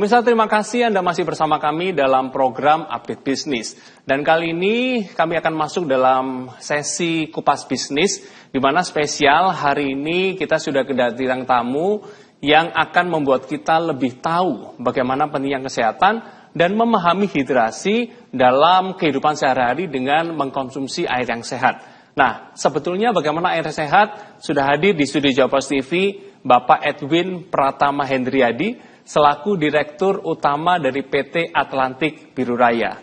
Pemirsa, terima kasih Anda masih bersama kami dalam program Update Bisnis. Dan kali ini kami akan masuk dalam sesi Kupas Bisnis, di mana spesial hari ini kita sudah kedatangan tamu yang akan membuat kita lebih tahu bagaimana pentingnya kesehatan dan memahami hidrasi dalam kehidupan sehari-hari dengan mengkonsumsi air yang sehat. Nah, sebetulnya bagaimana air sehat sudah hadir di studio Jawa TV Bapak Edwin Pratama Hendriadi, selaku Direktur Utama dari PT Atlantik Biru Raya.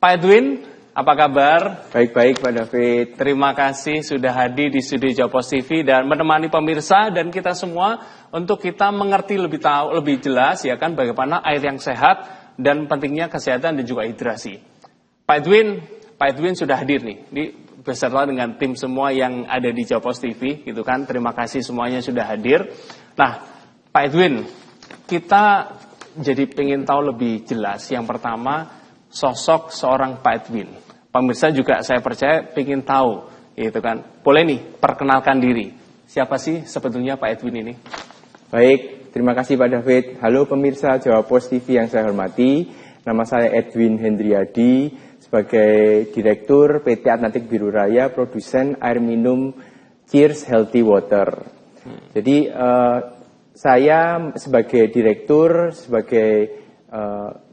Pak Edwin, apa kabar? Baik-baik Pak David. Terima kasih sudah hadir di studio Jawa TV dan menemani pemirsa dan kita semua untuk kita mengerti lebih jelas ya kan bagaimana air yang sehat dan pentingnya kesehatan dan juga hidrasi. Pak Edwin sudah hadir nih. Beserta dengan tim semua yang ada di Jawa TV gitu kan. Terima kasih semuanya sudah hadir. Nah, Pak Edwin, kita jadi pengen tahu lebih jelas. Yang pertama, sosok seorang Pak Edwin. Pemirsa juga saya percaya pengen tahu, gitu kan. Boleh nih, perkenalkan diri. Siapa sih sebetulnya Pak Edwin ini? Baik, terima kasih Pak David. Halo pemirsa Jawa Post TV yang saya hormati. Nama saya Edwin Hendriadi, sebagai Direktur PT Atlantik Biru Raya, produsen air minum Cheers Healthy Water. Jadi, saya sebagai direktur, sebagai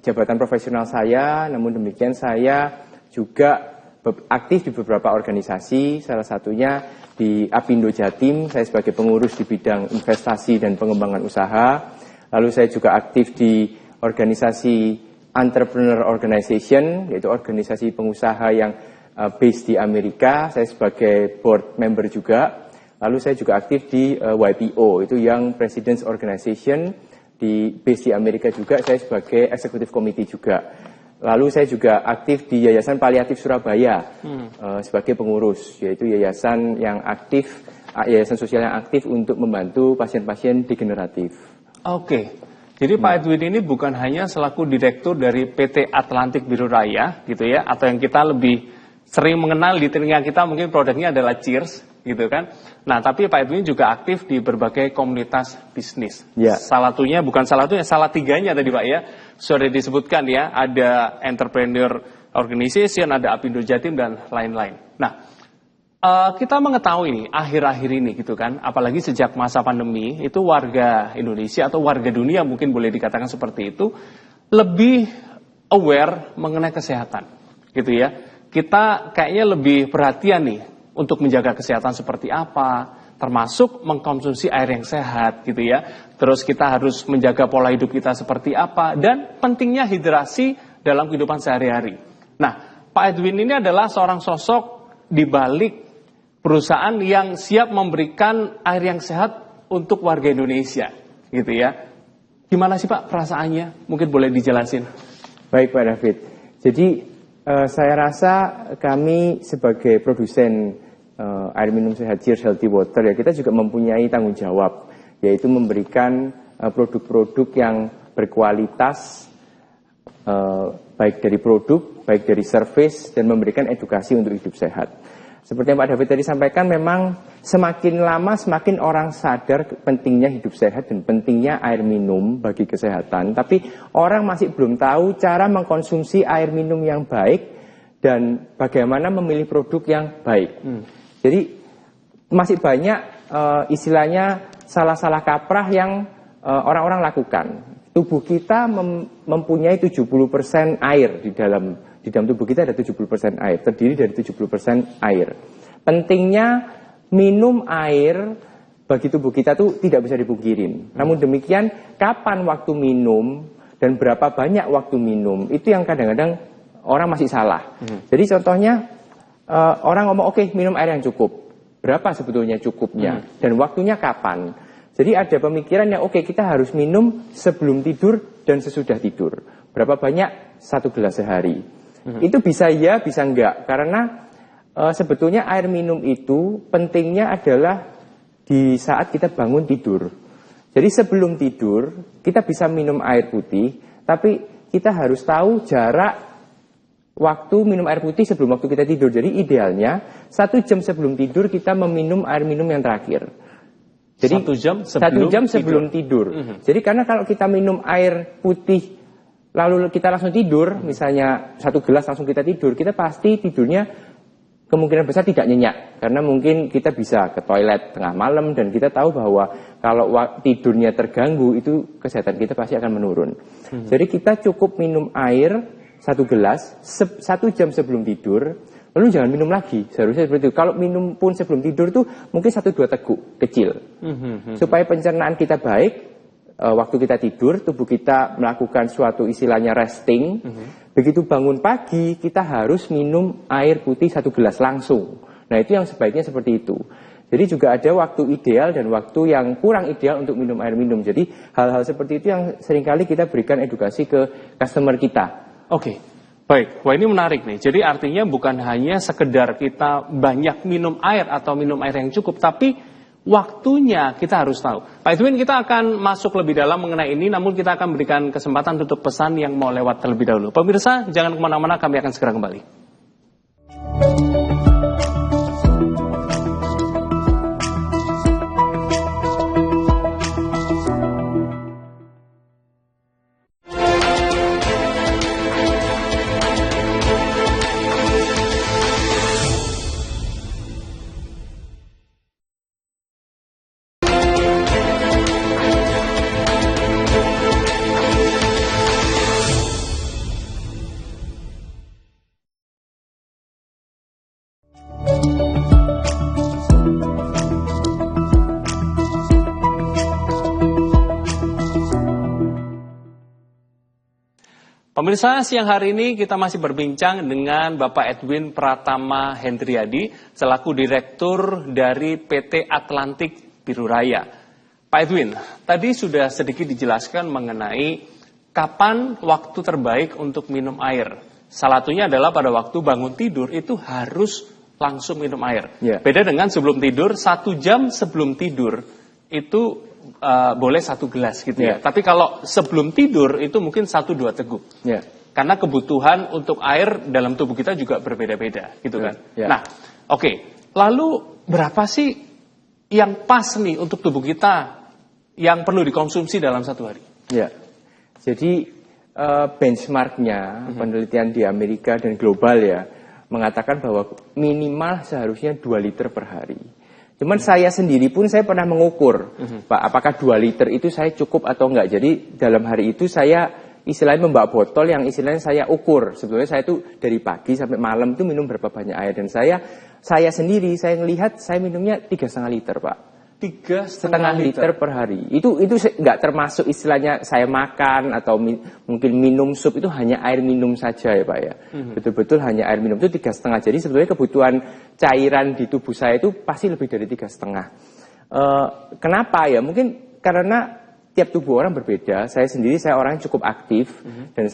jabatan profesional saya, namun demikian saya juga aktif di beberapa organisasi, salah satunya di Apindo Jatim, saya sebagai pengurus di bidang investasi dan pengembangan usaha. Lalu saya juga aktif di organisasi Entrepreneur Organization, yaitu organisasi pengusaha yang based di Amerika, saya sebagai board member juga. Lalu saya juga aktif di YPO, itu Young Presidents Organization, based di Amerika juga, saya sebagai Executive Committee juga. Lalu saya juga aktif di Yayasan Paliatif Surabaya sebagai pengurus, yaitu yayasan sosial yang aktif untuk membantu pasien-pasien degeneratif. Oke, jadi Pak Edwin ini bukan hanya selaku direktur dari PT Atlantik Biru Raya, gitu ya, atau yang kita lebih sering mengenal di telinga kita mungkin produknya adalah Cheers, gitu kan. Nah, tapi Pak Edwin juga aktif di berbagai komunitas bisnis. Ya. Salah tiganya tadi Pak ya, sudah disebutkan ya, ada Entrepreneur Organization, ada Apindo Jatim dan lain-lain. Nah, kita mengetahui ini akhir-akhir ini gitu kan, apalagi sejak masa pandemi itu warga Indonesia atau warga dunia mungkin boleh dikatakan seperti itu lebih aware mengenai kesehatan, gitu ya. Kita kayaknya lebih perhatian nih untuk menjaga kesehatan seperti apa, termasuk mengkonsumsi air yang sehat gitu ya. Terus kita harus menjaga pola hidup kita seperti apa, dan pentingnya hidrasi dalam kehidupan sehari-hari. Nah, Pak Edwin ini adalah seorang sosok di balik perusahaan yang siap memberikan air yang sehat untuk warga Indonesia gitu ya. Gimana sih Pak perasaannya? Mungkin boleh dijelasin. Baik Pak David, jadi saya rasa kami sebagai produsen air minum sehat Cheers Healthy Water ya, kita juga mempunyai tanggung jawab, yaitu memberikan produk-produk yang berkualitas, baik dari produk, baik dari service, dan memberikan edukasi untuk hidup sehat. Seperti yang Pak David tadi sampaikan, memang semakin lama semakin orang sadar pentingnya hidup sehat dan pentingnya air minum bagi kesehatan. Tapi orang masih belum tahu cara mengkonsumsi air minum yang baik dan bagaimana memilih produk yang baik. Jadi masih banyak istilahnya salah-salah kaprah yang orang-orang lakukan. Tubuh kita mempunyai 70% air di dalam tubuh kita ada 70% air, terdiri dari 70% air. Pentingnya minum air bagi tubuh kita tuh tidak bisa dipungkirin. Namun demikian, kapan waktu minum dan berapa banyak waktu minum, itu yang kadang-kadang orang masih salah. Jadi contohnya, orang ngomong, oke, minum air yang cukup. Berapa sebetulnya cukupnya? Dan waktunya kapan? Jadi ada pemikiran yang oke, kita harus minum sebelum tidur dan sesudah tidur. Berapa banyak? 1 gelas sehari. Itu bisa ya, bisa enggak. Karena sebetulnya air minum itu pentingnya adalah di saat kita bangun tidur. Jadi sebelum tidur, kita bisa minum air putih, tapi kita harus tahu jarak waktu minum air putih sebelum waktu kita tidur. Jadi idealnya 1 jam sebelum tidur kita meminum air minum yang terakhir. Jadi 1 jam 1 jam sebelum tidur. Jadi karena kalau kita minum air putih lalu kita langsung tidur, misalnya 1 gelas langsung kita tidur, kita pasti tidurnya kemungkinan besar tidak nyenyak. Karena mungkin kita bisa ke toilet tengah malam dan kita tahu bahwa kalau tidurnya terganggu itu kesehatan kita pasti akan menurun. Jadi kita cukup minum air 1 gelas 1 jam sebelum tidur. Lalu jangan minum lagi, seharusnya seperti itu. Kalau minum pun sebelum tidur tuh mungkin 1-2 teguk kecil. Supaya pencernaan kita baik, waktu kita tidur, tubuh kita melakukan suatu istilahnya resting. Begitu bangun pagi, kita harus minum air putih 1 gelas langsung. Nah itu yang sebaiknya seperti itu. Jadi juga ada waktu ideal dan waktu yang kurang ideal untuk minum air minum. Jadi hal-hal seperti itu yang seringkali kita berikan edukasi ke customer kita. Oke. Baik, wah ini menarik nih. Jadi artinya bukan hanya sekedar kita banyak minum air atau minum air yang cukup, tapi waktunya kita harus tahu. Pak Edwin, kita akan masuk lebih dalam mengenai ini, namun kita akan berikan kesempatan untuk pesan yang mau lewat terlebih dahulu. Pemirsa, jangan kemana-mana, kami akan segera kembali. Pemirsa, siang hari ini kita masih berbincang dengan Bapak Edwin Pratama Hendriadi selaku Direktur dari PT Atlantik Biru Raya. Pak Edwin, tadi sudah sedikit dijelaskan mengenai kapan waktu terbaik untuk minum air. Salah satunya adalah pada waktu bangun tidur itu harus langsung minum air. Beda dengan sebelum tidur, 1 jam sebelum tidur itu boleh 1 gelas gitu ya. Tapi kalau sebelum tidur itu mungkin 1-2 teguk. Karena kebutuhan untuk air dalam tubuh kita juga berbeda-beda gitu kan. Nah, oke. Lalu berapa sih yang pas nih untuk tubuh kita yang perlu dikonsumsi dalam 1 hari? Jadi benchmarknya penelitian di Amerika dan global ya mengatakan bahwa minimal seharusnya 2 liter per hari. Cuman saya sendiri pun saya pernah mengukur, Pak, apakah 2 liter itu saya cukup atau enggak. Jadi dalam hari itu saya istilahnya membawa botol yang istilahnya saya ukur. Sebetulnya saya itu dari pagi sampai malam itu minum berapa banyak air. Dan saya sendiri, saya melihat saya minumnya 3,5 liter, Pak. 3,5 liter per hari. Itu nggak termasuk istilahnya saya makan atau mungkin minum sup, itu hanya air minum saja ya Pak ya. Betul-betul hanya air minum itu 3,5. Jadi sebetulnya kebutuhan cairan di tubuh saya itu pasti lebih dari 3,5. Kenapa ya? Mungkin karena tiap tubuh orang berbeda. Saya sendiri orang cukup aktif dan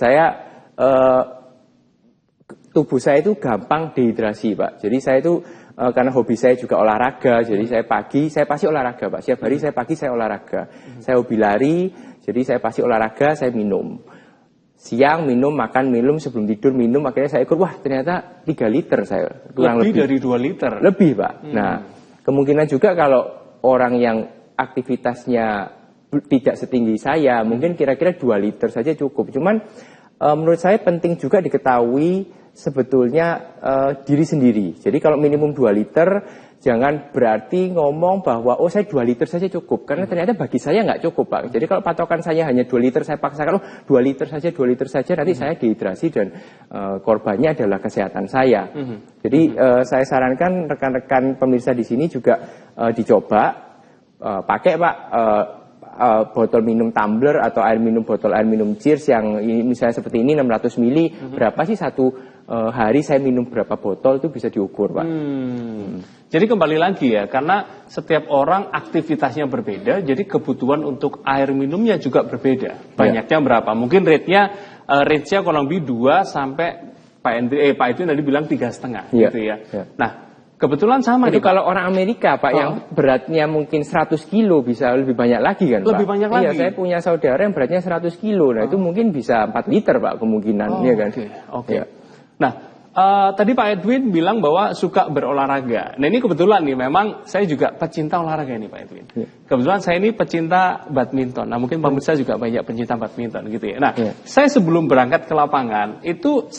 tubuh saya itu gampang dehidrasi Pak. Jadi saya itu karena hobi saya juga olahraga, jadi saya pasti olahraga Pak. Setiap hari saya pagi saya olahraga. Saya hobi lari, jadi saya pasti olahraga, saya minum. Siang minum, makan minum, sebelum tidur minum, akhirnya saya ukur, wah ternyata 3 liter saya. Lebih dari 2 liter? Lebih Pak. Nah, kemungkinan juga kalau orang yang aktivitasnya tidak setinggi saya, mungkin kira-kira 2 liter saja cukup. Cuman menurut saya penting juga diketahui sebetulnya diri sendiri. Jadi kalau minimum 2 liter, jangan berarti ngomong bahwa saya 2 liter saja cukup. Karena ternyata bagi saya nggak cukup Pak. Jadi kalau patokan saya hanya 2 liter, saya paksakan 2 liter saja, nanti saya dehidrasi dan korbannya adalah kesehatan saya. Jadi saya sarankan rekan-rekan pemirsa di sini juga dicoba pakai Pak botol minum tumbler atau botol air minum Cheers yang ini, misalnya seperti ini 600 ml, berapa sih satu hari saya minum berapa botol itu bisa diukur Pak. Jadi kembali lagi ya, karena setiap orang aktivitasnya berbeda, jadi kebutuhan untuk air minumnya juga berbeda. Banyaknya berapa? Mungkin range-nya kurang lebih 2 sampai Pak Edwin tadi bilang 3,5 gitu ya. Nah, kebetulan sama itu nih, kalau orang Amerika Pak yang beratnya mungkin 100 kilo bisa lebih banyak lagi kan Pak? Lebih banyak lagi? Iya, saya punya saudara yang beratnya 100 kilo, nah itu mungkin bisa 4 liter Pak kemungkinan, ya kan? Oke. Nah, Tadi Pak Edwin bilang bahwa suka berolahraga. Nah ini kebetulan nih, memang saya juga pecinta olahraga nih Pak Edwin. Kebetulan saya ini pecinta badminton. Nah mungkin pemirsa juga banyak pencinta badminton gitu ya. Nah saya sebelum berangkat ke lapangan itu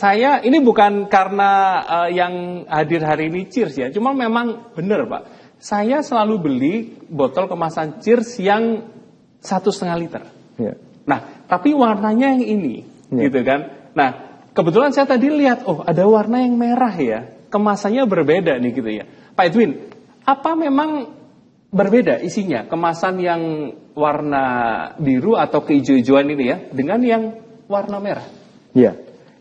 ini bukan karena yang hadir hari ini Cheers ya. Cuma memang benar Pak. Saya selalu beli botol kemasan Cheers yang 1,5 liter. Nah tapi warnanya yang ini, gitu kan. Nah kebetulan saya tadi lihat, ada warna yang merah ya, kemasannya berbeda nih gitu ya. Pak Edwin, apa memang berbeda isinya, kemasan yang warna biru atau keijo-ijoan ini ya, dengan yang warna merah? Ya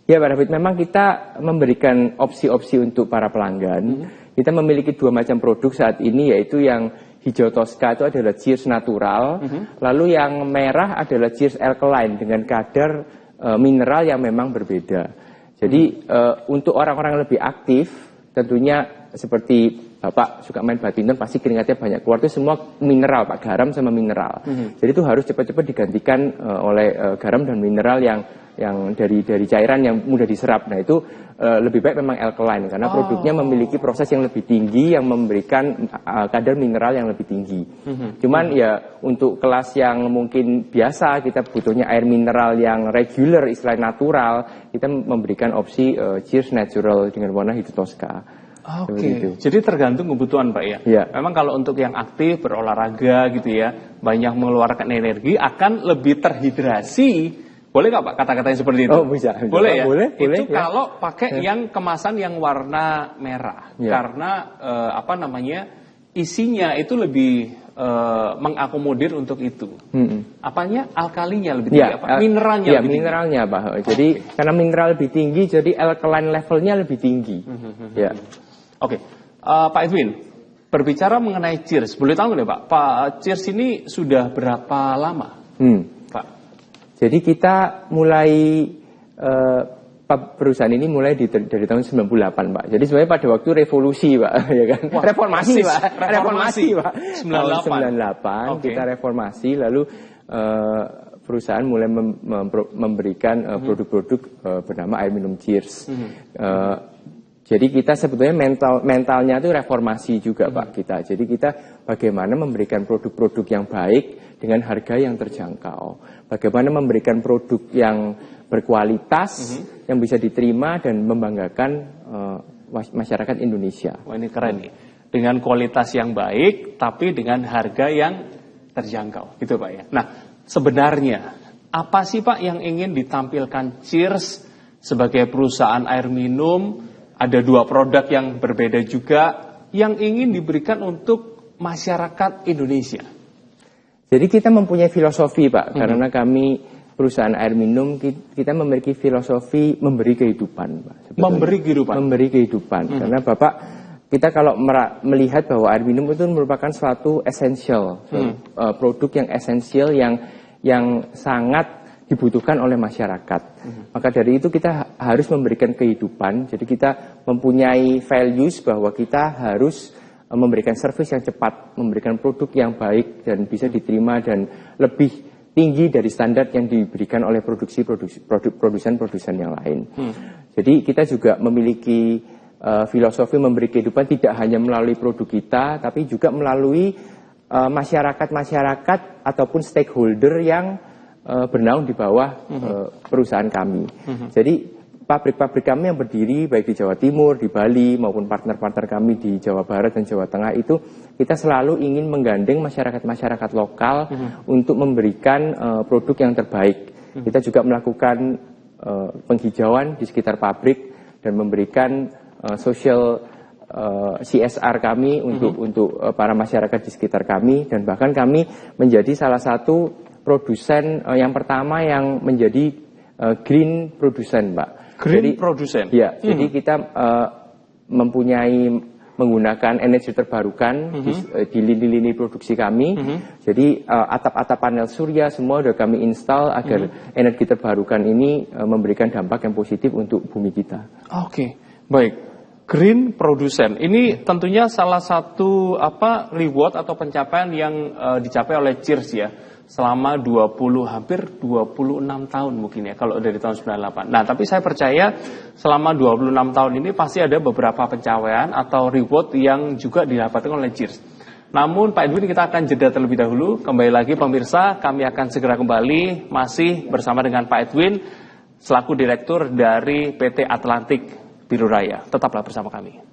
Pak David, memang kita memberikan opsi-opsi untuk para pelanggan. Kita memiliki 2 macam produk saat ini, yaitu yang hijau Tosca itu adalah Cheers natural, lalu yang merah adalah Cheers alkaline dengan kadar mineral yang memang berbeda. Jadi untuk orang-orang yang lebih aktif, tentunya seperti Bapak suka main badminton, pasti keringatnya banyak keluar, itu semua mineral Pak, garam sama mineral. Jadi itu harus cepat-cepat digantikan oleh garam dan mineral yang dari cairan yang mudah diserap. Nah itu lebih baik memang alkaline karena produknya memiliki proses yang lebih tinggi yang memberikan kadar mineral yang lebih tinggi. Cuman ya untuk kelas yang mungkin biasa kita butuhnya air mineral yang regular, istilah natural, kita memberikan opsi Cheers natural dengan warna hijau Tosca. Oke, jadi tergantung kebutuhan Pak ya. Memang kalau untuk yang aktif berolahraga gitu ya, banyak mengeluarkan energi, akan lebih terhidrasi. Boleh nggak Pak kata-katanya seperti itu? Bisa. Boleh ya? Boleh, itu kalau pakai yang kemasan yang warna merah. Karena isinya itu lebih mengakomodir untuk itu. Apanya? Alkalinya lebih tinggi, mineralnya lebih tinggi. Mineralnya Pak. Jadi karena mineral lebih tinggi, jadi alkaline levelnya lebih tinggi. Oke. Pak Edwin, berbicara mengenai Cheers, boleh tahu nggak Pak Cheers ini sudah berapa lama? Pak? Jadi kita mulai perusahaan ini mulai dari tahun 98 Pak. Jadi sebenarnya pada waktu revolusi Pak, ya kan? Reformasi Pak. 98. Kita reformasi, lalu perusahaan mulai memberikan produk-produk bernama air minum Cheers. Jadi kita sebetulnya mentalnya itu reformasi juga Pak kita. Jadi kita bagaimana memberikan produk-produk yang baik dengan harga yang terjangkau. Bagaimana memberikan produk yang berkualitas, yang bisa diterima dan membanggakan masyarakat Indonesia. Wah ini keren nih. Dengan kualitas yang baik, tapi dengan harga yang terjangkau. Gitu Pak ya. Nah sebenarnya apa sih Pak yang ingin ditampilkan Cheers sebagai perusahaan air minum? Ada 2 produk yang berbeda juga yang ingin diberikan untuk masyarakat Indonesia. Jadi kita mempunyai filosofi Pak, karena kami perusahaan air minum, kita memiliki filosofi memberi kehidupan Pak. Memberi kehidupan? Memberi kehidupan, karena Bapak, kita kalau melihat bahwa air minum itu merupakan suatu esensial, produk yang esensial yang sangat dibutuhkan oleh masyarakat. Maka dari itu kita harus memberikan kehidupan. Jadi kita mempunyai values bahwa kita harus memberikan service yang cepat, memberikan produk yang baik dan bisa diterima dan lebih tinggi dari standar yang diberikan oleh produsen-produsen yang lain. Jadi kita juga memiliki filosofi memberi kehidupan tidak hanya melalui produk kita, tapi juga melalui masyarakat-masyarakat ataupun stakeholder yang bernaung di bawah perusahaan kami. Jadi pabrik-pabrik kami yang berdiri baik di Jawa Timur, di Bali maupun partner-partner kami di Jawa Barat dan Jawa Tengah itu kita selalu ingin menggandeng masyarakat-masyarakat lokal untuk memberikan produk yang terbaik. Kita juga melakukan penghijauan di sekitar pabrik dan memberikan social CSR kami untuk para masyarakat di sekitar kami, dan bahkan kami menjadi salah satu produsen yang pertama yang menjadi green produsen, Pak. Green produsen? Ya, jadi kita menggunakan energi terbarukan di lini-lini produksi kami. Jadi atap-atap panel surya semua sudah kami install agar energi terbarukan ini memberikan dampak yang positif untuk bumi kita. Oke, baik. Green produsen ini tentunya salah satu reward atau pencapaian yang dicapai oleh Cheers ya. selama hampir 26 tahun mungkin ya, kalau dari tahun 98. Nah, tapi saya percaya selama 26 tahun ini pasti ada beberapa pencapaian atau reward yang juga didapatkan oleh Cheers. Namun Pak Edwin, kita akan jeda terlebih dahulu. Kembali lagi pemirsa, kami akan segera kembali masih bersama dengan Pak Edwin selaku Direktur dari PT Atlantik Biru Raya. Tetaplah bersama kami.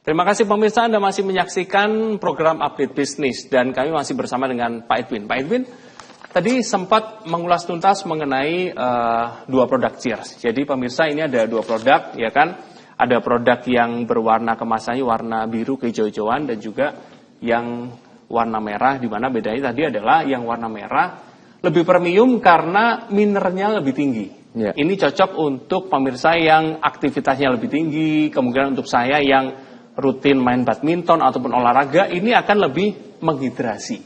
Terima kasih pemirsa, Anda masih menyaksikan program Update Bisnis dan kami masih bersama dengan Pak Edwin. Pak Edwin, tadi sempat mengulas tuntas mengenai dua produk Cheers. Jadi pemirsa, ini ada dua produk, ya kan? Ada produk yang berwarna kemasannya warna biru kehijau-hijauan dan juga yang warna merah, di mana bedanya tadi adalah yang warna merah lebih premium karena mineralnya lebih tinggi. Yeah. Ini cocok untuk pemirsa yang aktivitasnya lebih tinggi, kemungkinan untuk saya yang rutin main badminton ataupun olahraga, ini akan lebih menghidrasi.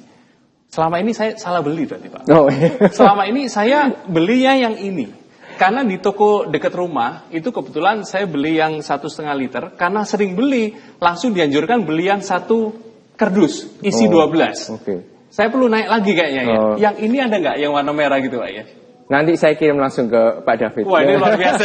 Selama ini saya salah beli berarti Pak. Oh. Selama ini saya belinya yang ini. Karena di toko dekat rumah, itu kebetulan saya beli yang 1,5 liter. Karena sering beli, langsung dianjurkan beli yang 1 kardus, isi 12. Okay. Saya perlu naik lagi kayaknya ya. Yang ini ada nggak yang warna merah gitu Pak ya? Nanti saya kirim langsung ke Pak David. Wah, ini luar biasa.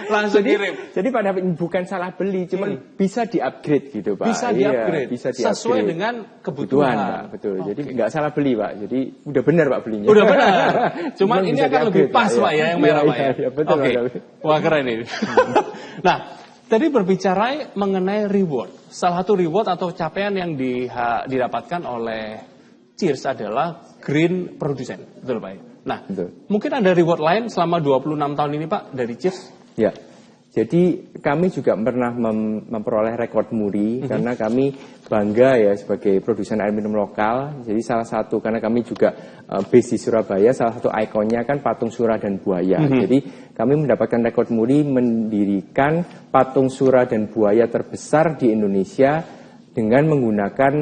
Langsung kirim. Jadi Pak David bukan salah beli, cuman bisa di-upgrade gitu Pak. Bisa di-upgrade. Bisa di-upgrade. Sesuai dengan kebutuhan. Pak, betul. Okay. Jadi nggak salah beli Pak. Jadi udah benar Pak belinya. Udah benar. Cuman ini akan lebih pas Pak ya, yang merah Pak ya. Iya, betul Pak David. Wah, keren ini. Nah, tadi berbicara mengenai reward. Salah satu reward atau capaian yang didapatkan oleh Cheers adalah Green Producer. Betul Pak ya? Nah, mungkin ada reward lain selama 26 tahun ini Pak dari Cheers? Ya, jadi kami juga pernah memperoleh rekor muri karena kami bangga ya sebagai produsen air minum lokal. Jadi salah satu, karena kami juga base di Surabaya, salah satu ikonnya kan patung Sura dan buaya. Jadi kami mendapatkan rekor muri mendirikan patung Sura dan buaya terbesar di Indonesia dengan menggunakan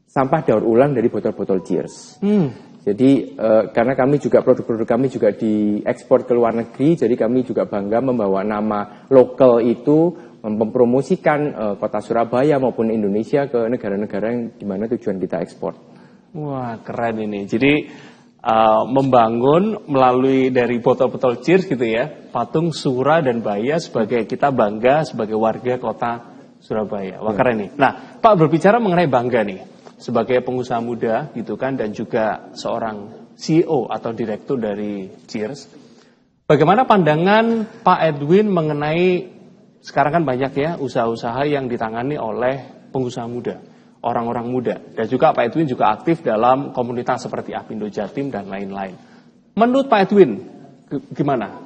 sampah daur ulang dari botol-botol Cheers. Jadi karena kami juga produk-produk kami juga diekspor ke luar negeri, jadi kami juga bangga membawa nama lokal itu, mempromosikan kota Surabaya maupun Indonesia ke negara-negara yang dimana tujuan kita ekspor. Wah, keren ini. Jadi membangun melalui dari botol-botol Cheers gitu ya, patung Sura dan Buaya sebagai kita bangga sebagai warga kota Surabaya. Wah, keren nih. Nah, Pak berbicara mengenai bangga nih. Sebagai pengusaha muda gitu kan dan juga seorang CEO atau direktur dari Cheers. Bagaimana pandangan Pak Edwin mengenai sekarang kan banyak ya usaha-usaha yang ditangani oleh pengusaha muda, orang-orang muda, dan juga Pak Edwin juga aktif dalam komunitas seperti Apindo Jatim dan lain-lain. Menurut Pak Edwin gimana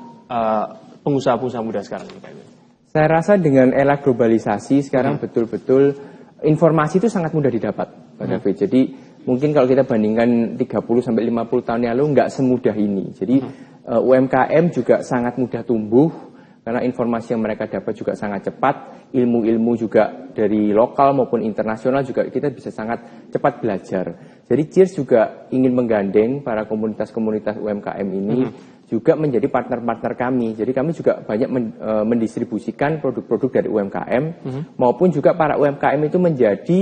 pengusaha-pengusaha muda sekarang ini Pak Edwin? Saya rasa dengan era globalisasi sekarang betul-betul informasi itu sangat mudah didapat. Pak David. Jadi mungkin kalau kita bandingkan 30 sampai 50 tahun yang lalu nggak semudah ini. Jadi UMKM juga sangat mudah tumbuh karena informasi yang mereka dapat juga sangat cepat, ilmu-ilmu juga dari lokal maupun internasional juga kita bisa sangat cepat belajar. Jadi Cheers juga ingin menggandeng para komunitas-komunitas UMKM ini juga menjadi partner-partner kami. Jadi kami juga banyak mendistribusikan produk-produk dari UMKM maupun juga para UMKM itu menjadi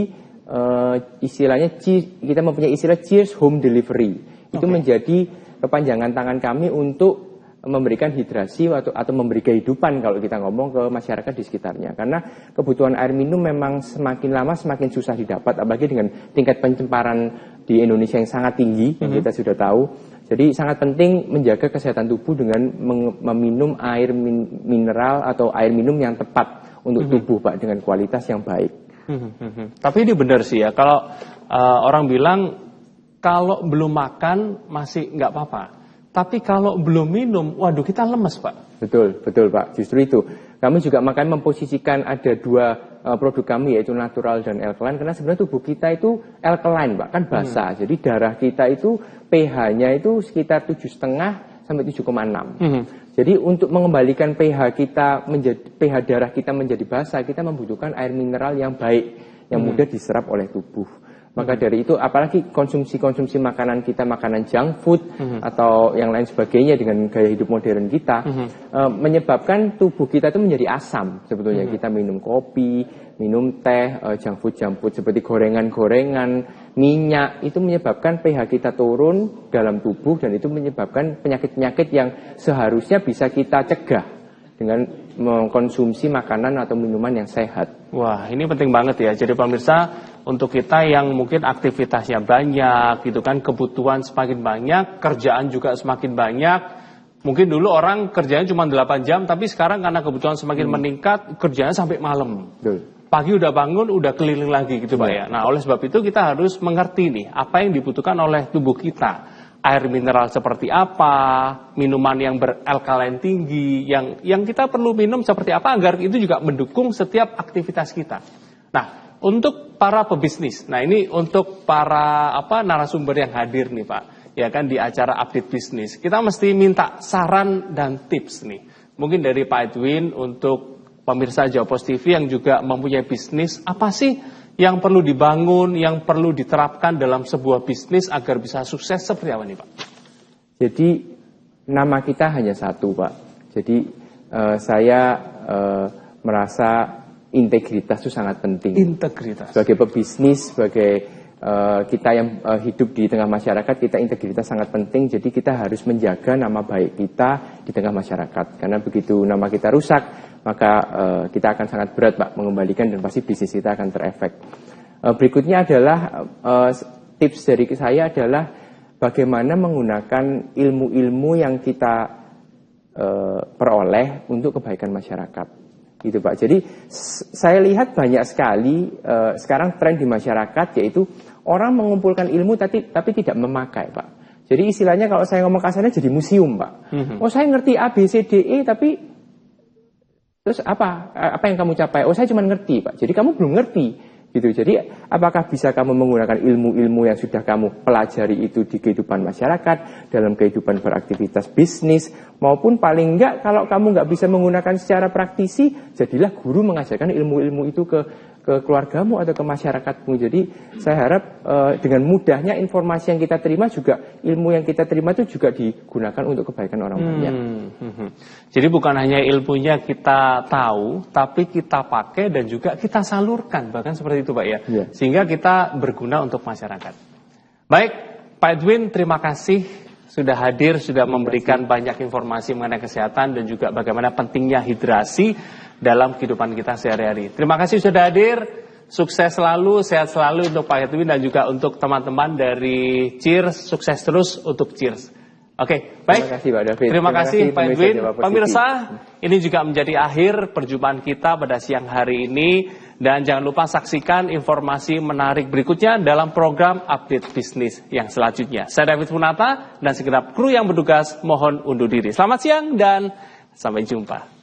istilahnya kita mempunyai istilah Cheers Home Delivery. Itu menjadi kepanjangan tangan kami untuk memberikan hidrasi atau memberi kehidupan kalau kita ngomong ke masyarakat di sekitarnya. Karena kebutuhan air minum memang semakin lama semakin susah didapat, apalagi dengan tingkat pencemaran di Indonesia yang sangat tinggi, yang kita sudah tahu. Jadi sangat penting menjaga kesehatan tubuh dengan meminum air mineral atau air minum yang tepat untuk tubuh Pak, dengan kualitas yang baik. Tapi ini benar sih ya, kalau orang bilang kalau belum makan masih nggak apa-apa. Tapi kalau belum minum, waduh kita lemes Pak. Betul, betul Pak. Justru itu. Kami juga makanya memposisikan ada dua produk kami, yaitu natural dan alkaline. Karena sebenarnya tubuh kita itu alkaline Pak, kan basah. Jadi darah kita itu pH-nya itu sekitar 7,5 sampai 7,6. Jadi untuk mengembalikan pH kita pH darah kita menjadi basah, kita membutuhkan air mineral yang baik, yang mudah diserap oleh tubuh. Maka dari itu, apalagi konsumsi makanan kita, makanan junk food atau yang lain sebagainya dengan gaya hidup modern kita, menyebabkan tubuh kita itu menjadi asam sebetulnya. Kita minum kopi, minum teh, junk food seperti gorengan-gorengan, minyak, itu menyebabkan pH kita turun dalam tubuh dan itu menyebabkan penyakit-penyakit yang seharusnya bisa kita cegah dengan mengkonsumsi makanan atau minuman yang sehat. Wah, ini penting banget ya. Jadi pemirsa, untuk kita yang mungkin aktivitasnya banyak, gitu kan, kebutuhan semakin banyak, kerjaan juga semakin banyak. Mungkin dulu orang kerjanya cuma 8 jam, tapi sekarang karena kebutuhan semakin meningkat, kerjanya sampai malam. Pagi udah bangun, udah keliling lagi gitu Pak ya. Nah, oleh sebab itu kita harus mengerti nih, apa yang dibutuhkan oleh tubuh kita. Air mineral seperti apa, minuman yang beralkalen tinggi, yang kita perlu minum seperti apa agar itu juga mendukung setiap aktivitas kita. Nah, untuk para pebisnis, nah ini untuk para narasumber yang hadir nih Pak, ya kan di acara update bisnis, kita mesti minta saran dan tips nih. Mungkin dari Pak Edwin untuk pemirsa Jawapos TV yang juga mempunyai bisnis, apa sih yang perlu dibangun, yang perlu diterapkan dalam sebuah bisnis agar bisa sukses seperti apa nih Pak? Jadi nama kita hanya satu Pak. Jadi saya merasa integritas itu sangat penting. Integritas. Sebagai pebisnis, sebagai kita yang hidup di tengah masyarakat, kita integritas sangat penting. Jadi kita harus menjaga nama baik kita di tengah masyarakat. Karena begitu nama kita rusak, maka kita akan sangat berat Pak mengembalikan dan pasti bisnis kita akan terefek. Berikutnya adalah tips dari saya adalah bagaimana menggunakan ilmu-ilmu yang kita peroleh untuk kebaikan masyarakat. Gitu Pak. Jadi saya lihat banyak sekali sekarang tren di masyarakat yaitu orang mengumpulkan ilmu tapi tidak memakai Pak. Jadi istilahnya kalau saya ngomong kasarnya jadi museum Pak. Oh saya ngerti A, B, C, D, E tapi terus apa yang kamu capai? Oh saya cuma ngerti Pak. Jadi kamu belum ngerti. Gitu. Jadi apakah bisa kamu menggunakan ilmu-ilmu yang sudah kamu pelajari itu di kehidupan masyarakat, dalam kehidupan beraktivitas bisnis, maupun paling enggak kalau kamu nggak bisa menggunakan secara praktisi, jadilah guru mengajarkan ilmu-ilmu itu ke keluargamu atau ke masyarakatmu. Jadi saya harap dengan mudahnya informasi yang kita terima juga, ilmu yang kita terima itu juga digunakan untuk kebaikan orang banyak. Jadi bukan hanya ilmunya kita tahu, tapi kita pakai dan juga kita salurkan, bahkan seperti itu Pak ya. Sehingga kita berguna untuk masyarakat. Baik, Pak Edwin, terima kasih sudah hadir, sudah memberikan banyak informasi mengenai kesehatan dan juga bagaimana pentingnya hidrasi dalam kehidupan kita sehari-hari. Terima kasih sudah hadir, sukses selalu, sehat selalu untuk Pak Edwin dan juga untuk teman-teman dari Cheers, sukses terus untuk Cheers. Oke, baik. Terima kasih Pak David. Terima kasih Pak Edwin. Pemirsa, ini juga menjadi akhir perjumpaan kita pada siang hari ini. Dan jangan lupa saksikan informasi menarik berikutnya dalam program Update Bisnis yang selanjutnya. Saya David Munata dan segenap kru yang bertugas mohon undur diri. Selamat siang dan sampai jumpa.